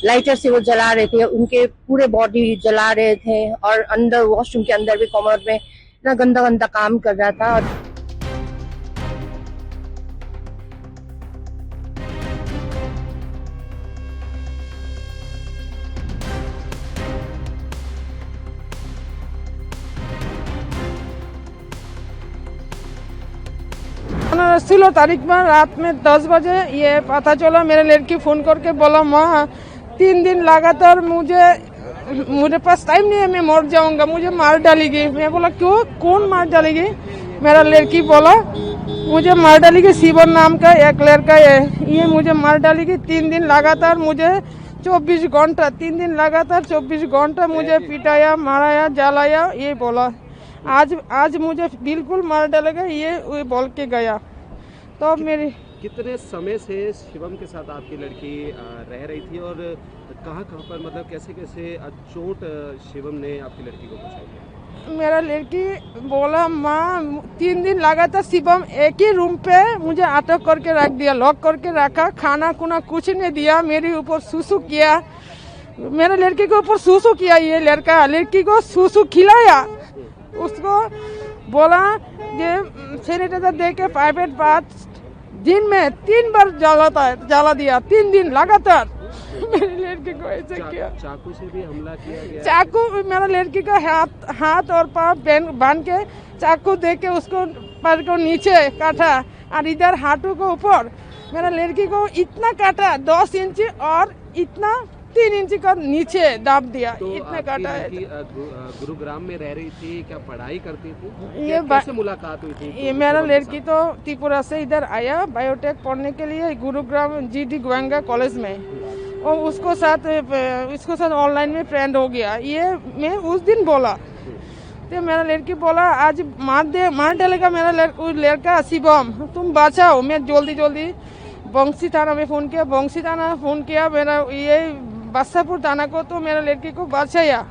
Lighter से वो जला रहे थे, उनके पूरे बॉडी जला रहे थे और अंदर वॉशरूम के अंदर भी कमर में इतना गंदा गंदा काम कर रहा था। 16 तारीख में रात में 10 बजे ये पता चला। मेरे लड़की फोन करके बोला माँ 3 दिन लगातार मुझे पास टाइम नहीं है, मैं मर जाऊंगा, मुझे मार डालेगी। मैं बोला क्यों, कौन मार डालेगी? मेरा लड़की बोला मुझे मार डालेगी, शिवन नाम का एक लड़का है, ये मुझे मार डालेगी। 3 दिन लगातार मुझे 24 घंटा 3 दिन लगातार 24 घंटा मुझे पिटाया, माराया, जलाया, ये बोला। आज मुझे बिल्कुल मार डालेगा, ये बोल के गया। तो मेरी कितने समय से शिवम के साथ आपकी लड़की रह रही थी और कहाँ पर, मतलब कैसे कैसे चोट शिवम ने आपकी लड़की को पहुँचाई? मेरा लड़की बोला माँ 3 दिन लगातार शिवम एक ही रूम पे मुझे अटक करके रख दिया, लॉक करके रखा, खाना खुना कुछ नहीं दिया, मेरे ऊपर सुसु किया, मेरे लड़की के ऊपर सुसु किया। ये लड़की को सुसु खिलाया, उसको बोला ये सैनिटाइजर दे के प्राइवेट बात दिन में 3 बार जला दिया, 3 दिन लगातार। मेरी लड़की को ऐसे किया। चाकू से भी हमला किया गया? चाकू मेरा लड़की का हाथ और पाँव बांध के चाकू दे के उसको पैर को नीचे काटा और इधर हाथों को ऊपर। मेरा लड़की को इतना काटा 10 इंच और इतना 3 इंच का नीचे दाब दिया। तो इतना काटा है। गुरुग्राम में रह रही थी, क्या पढ़ाई करती थी? ये कैसे मुलाकात हुई थी? ये मेरा लड़की तो त्रिपुरा से इधर आया बायोटेक पढ़ने के लिए गुरुग्राम GD गोयंगा कॉलेज में, और उसको साथ ऑनलाइन में फ्रेंड हो गया। ये मैं उस दिन बोला तो मेरा लड़की बोला आज मार डालेगा मेरा लड़का शिवम, तुम बचाओ। मैं जल्दी बंसी थाना में फ़ोन किया, मेरा ये बादशाहपुर थाना को, तो मेरा लड़की को बचाया।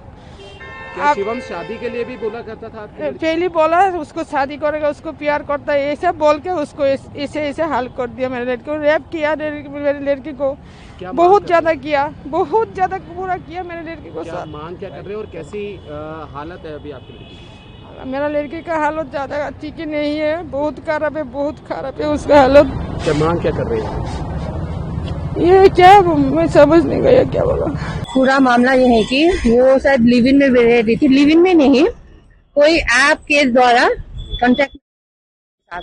क्या शिवम शादी के लिए भी बोला करता था? पहले बोला उसको शादी करेगा, उसको प्यार करता है, ऐसा बोल के उसको ऐसे हाल कर दिया। मेरे लड़की को रेप किया, मेरे लड़की को बहुत ज्यादा किया, बहुत ज्यादा बुरा किया मेरे लड़की को। क्या मांग क्या कर रहे हो और कैसी हालत है अभी आपकी लड़की की? मेरा लड़की का हालत ज्यादा अच्छी की नहीं है, बहुत खराब है उसका हालत। क्या मांग क्या कर रहे हैं? ये क्या मैं समझ नहीं गया क्या बोला। पूरा मामला ये है कि वो शायद लिव इन में रह रही थी, लिव इन में नहीं, कोई ऐप के द्वारा कांटेक्ट साथ,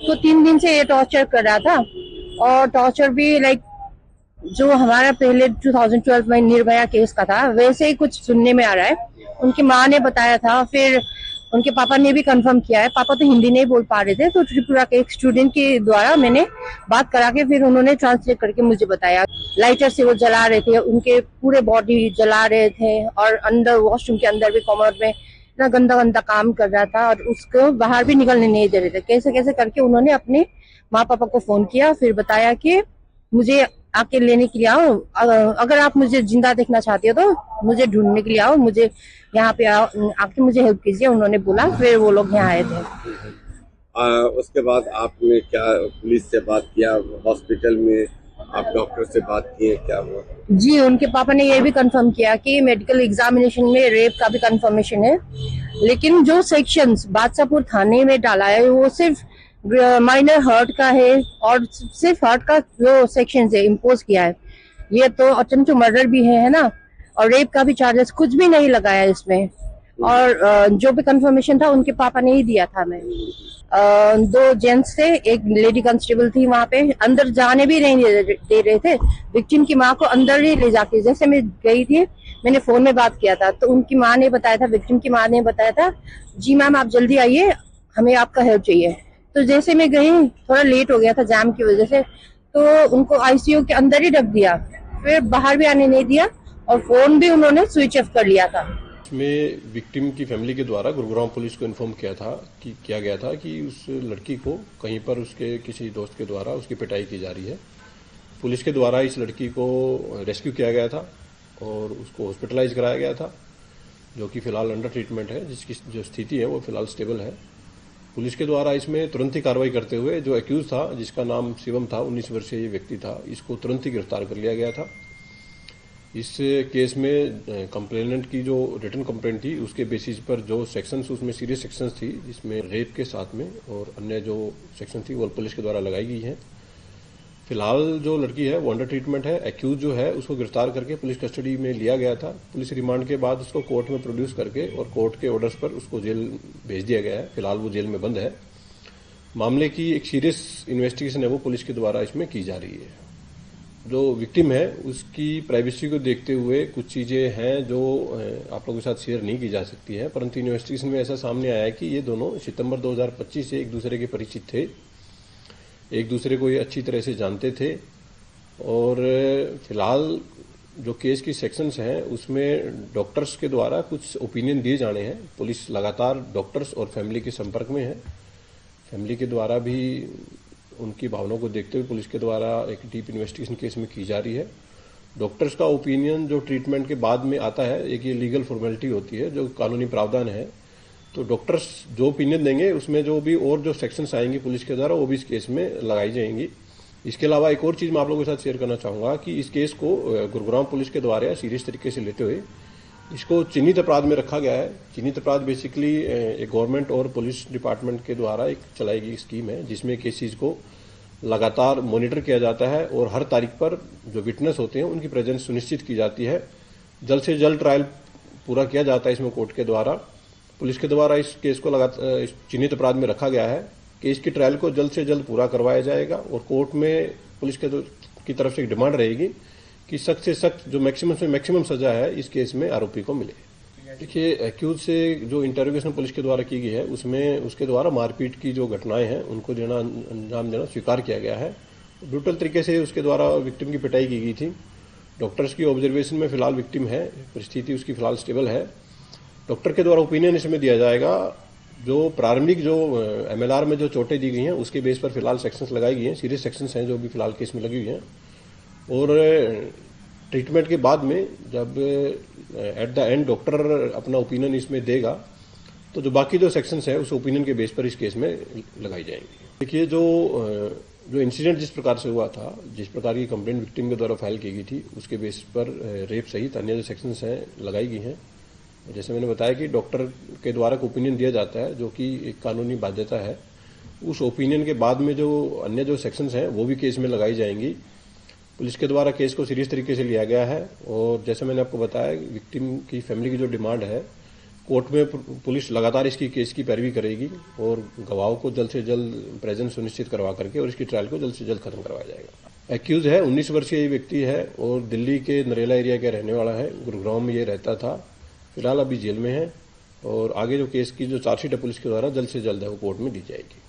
तो 3 दिन से ये टॉर्चर कर रहा था। और टॉर्चर भी लाइक जो हमारा पहले 2012 में निर्भया केस का था वैसे ही कुछ सुनने में आ रहा है। उनकी माँ ने बताया था, फिर उनके पापा ने भी कंफर्म किया है। पापा तो हिंदी नहीं बोल पा रहे थे, तो त्रिपुरा के एक स्टूडेंट के द्वारा मैंने बात करा के फिर उन्होंने ट्रांसलेट करके मुझे बताया। लाइटर से वो जला रहे थे, उनके पूरे बॉडी जला रहे थे और अंदर वॉशरूम के अंदर भी कमर में इतना गंदा गंदा काम कर रहा था और उसको बाहर भी निकलने नहीं दे रहे थे। कैसे कैसे करके उन्होंने अपने माँ पापा को फोन किया, फिर बताया कि मुझे आके लेने के लिए आओ, अगर आप मुझे जिंदा देखना चाहते हो तो मुझे ढूंढने के लिए आओ, मुझे यहाँ पे आओ, आके मुझे हेल्प कीजिए। उन्होंने बोला, फिर वो लोग यहाँ आए थे। उसके बाद आपने क्या पुलिस से बात किया, हॉस्पिटल में आप डॉक्टर से बात की है, क्या हुआ? जी, उनके पापा ने ये भी कंफर्म किया कि मेडिकल एग्जामिनेशन में रेप का भी कंफर्मेशन है, लेकिन जो सेक्शंस बादशाहपुर थाने में डाला है वो सिर्फ माइनर हर्ट का है और सिर्फ हर्ट का जो सेक्शन है इम्पोज किया है। ये तो अटेम्प्ट टू मर्डर भी है ना, और रेप का भी चार्जेस कुछ भी नहीं लगाया इसमें। और जो भी कंफर्मेशन था उनके पापा ने ही दिया था। मैं 2 जेंट्स थे, एक लेडी कांस्टेबल थी वहां पे, अंदर जाने भी नहीं दे रहे थे। विक्टिम की माँ को अंदर ही ले जाके, जैसे मैं गई थी, मैंने फोन में बात किया था तो उनकी माँ ने बताया था, विक्टिम की माँ ने बताया था, जी मैम आप जल्दी आइए, हमें आपका हेल्प चाहिए। तो जैसे मैं गई, थोड़ा लेट हो गया था जाम की वजह से, तो उनको ICU के अंदर ही रख दिया, फिर बाहर भी आने नहीं दिया और फोन भी उन्होंने स्विच ऑफ कर लिया था। में विक्टिम की फैमिली के द्वारा गुरुग्राम पुलिस को इन्फॉर्म किया गया था कि उस लड़की को कहीं पर उसके किसी दोस्त के द्वारा उसकी पिटाई की जा रही है। पुलिस के द्वारा इस लड़की को रेस्क्यू किया गया था और उसको हॉस्पिटलाइज कराया गया था, जो कि फिलहाल अंडर ट्रीटमेंट है, जिसकी जो स्थिति है वो फिलहाल स्टेबल है। पुलिस के द्वारा इसमें तुरंत ही कार्रवाई करते हुए जो एक्यूज था, जिसका नाम शिवम था, 19 वर्षीय ये व्यक्ति था, इसको तुरंत ही गिरफ्तार कर लिया गया था। इस केस में कंप्लेनेंट की जो रिटन कंप्लेंट थी उसके बेसिस पर जो सेक्शंस उसमें सीरियस सेक्शंस थी जिसमें रेप के साथ में और अन्य जो सेक्शन थी वो पुलिस के द्वारा लगाई गई हैं। फिलहाल जो लड़की है वो अंडर ट्रीटमेंट है। एक्यूज जो है उसको गिरफ्तार करके पुलिस कस्टडी में लिया गया था। पुलिस रिमांड के बाद उसको कोर्ट में प्रोड्यूस करके और कोर्ट के ऑर्डर्स पर उसको जेल भेज दिया गया है। फिलहाल वो जेल में बंद है। मामले की एक सीरियस इन्वेस्टिगेशन है वो पुलिस के द्वारा इसमें की जा रही है। जो विक्टिम है उसकी प्राइवेसी को देखते हुए कुछ चीजें हैं जो आप लोगों के साथ शेयर नहीं की जा सकती है, परंतु इन्वेस्टिगेशन में ऐसा सामने आया है कि ये दोनों सितंबर 2025 से एक दूसरे के परिचित थे, एक दूसरे को ये अच्छी तरह से जानते थे और फिलहाल जो केस की सेक्शंस हैं उसमें डॉक्टर्स के द्वारा कुछ ओपिनियन दिए जाने हैं। पुलिस लगातार डॉक्टर्स और फैमिली के संपर्क में है। फैमिली के द्वारा भी उनकी भावनाओं को देखते हुए पुलिस के द्वारा एक डीप इन्वेस्टिगेशन केस में की जा रही है। डॉक्टर्स का ओपिनियन जो ट्रीटमेंट के बाद में आता है, एक ये लीगल फॉर्मेलिटी होती है जो कानूनी प्रावधान है, तो डॉक्टर्स जो ओपिनियन देंगे उसमें जो भी और जो सेक्शंस आएंगी पुलिस के द्वारा वो भी इस केस में लगाई जाएंगी। इसके अलावा एक और चीज मैं आप लोगों के साथ शेयर करना चाहूंगा कि इस केस को गुरुग्राम पुलिस के द्वारा सीरियस तरीके से लेते हुए इसको चिन्हित अपराध में रखा गया है। चिन्हित अपराध बेसिकली एक गवर्नमेंट और पुलिस डिपार्टमेंट के द्वारा एक चलाई गई स्कीम है जिसमें केसेस को लगातार मॉनिटर किया जाता है और हर तारीख पर जो विटनेस होते हैं उनकी प्रेजेंस सुनिश्चित की जाती है। जल्द से जल्द ट्रायल पूरा किया जाता है इसमें कोर्ट के द्वारा। पुलिस के द्वारा इस केस को लगातार चिन्हित अपराध में रखा गया है। केस की ट्रायल को जल्द से जल्द पूरा करवाया जाएगा और कोर्ट में पुलिस की तरफ से एक डिमांड रहेगी कि सख्त से सख्त जो मैक्सिमम से मैक्सिमम सजा है इस केस में आरोपी को मिले। देखिए, एक्यूज से जो इंटरोगेशन पुलिस के द्वारा की गई है उसमें उसके द्वारा मारपीट की जो घटनाएं हैं उनको अंजाम देना स्वीकार किया गया है। ब्रूटल तरीके से उसके द्वारा विक्टिम की पिटाई की गई थी। डॉक्टर्स की ऑब्जर्वेशन में फिलहाल विक्टिम है, परिस्थिति उसकी फिलहाल स्टेबल है। डॉक्टर के द्वारा ओपिनियन इसमें दिया जाएगा। जो प्रारंभिक जो एमएलआर में जो चोटें दी गई हैं उसके बेस पर फिलहाल सेक्शंस लगाई गई हैं, सीरियस सेक्शंस हैं जो भी फिलहाल केस में लगी हुई हैं और ट्रीटमेंट के बाद में जब एट द एंड डॉक्टर अपना ओपिनियन इसमें देगा तो जो बाकी जो सेक्शंस है उस ओपिनियन के बेस पर इस केस में लगाई जाएंगी। देखिए, जो इंसिडेंट जिस प्रकार से हुआ था, जिस प्रकार की कंप्लेंट विक्टिम के द्वारा फाइल की गई थी उसके बेस पर रेप सहित अन्य जो सेक्शंस हैं लगाई गई हैं। जैसे मैंने बताया कि डॉक्टर के द्वारा ओपिनियन दिया जाता है जो कि एक कानूनी बाध्यता है। उस ओपिनियन के बाद में जो अन्य जो सेक्शंस हैं वो भी केस में लगाई जाएंगी। पुलिस के द्वारा केस को सीरियस तरीके से लिया गया है और जैसे मैंने आपको बताया विक्टिम की फैमिली की जो डिमांड है कोर्ट में पुलिस लगातार इसकी केस की पैरवी करेगी और गवाहों को जल्द से जल्द प्रेजेंस सुनिश्चित करवा करके और इसकी ट्रायल को जल्द से जल्द खत्म करवाया जाएगा। एक्यूज है 19 वर्षीय व्यक्ति है और दिल्ली के नरेला एरिया का रहने वाला है। गुरुग्राम में ये रहता था। फिलहाल अभी जेल में है और आगे जो केस की जो चार्जशीट है पुलिस के द्वारा जल्द से जल्द है वो कोर्ट में दी जाएगी।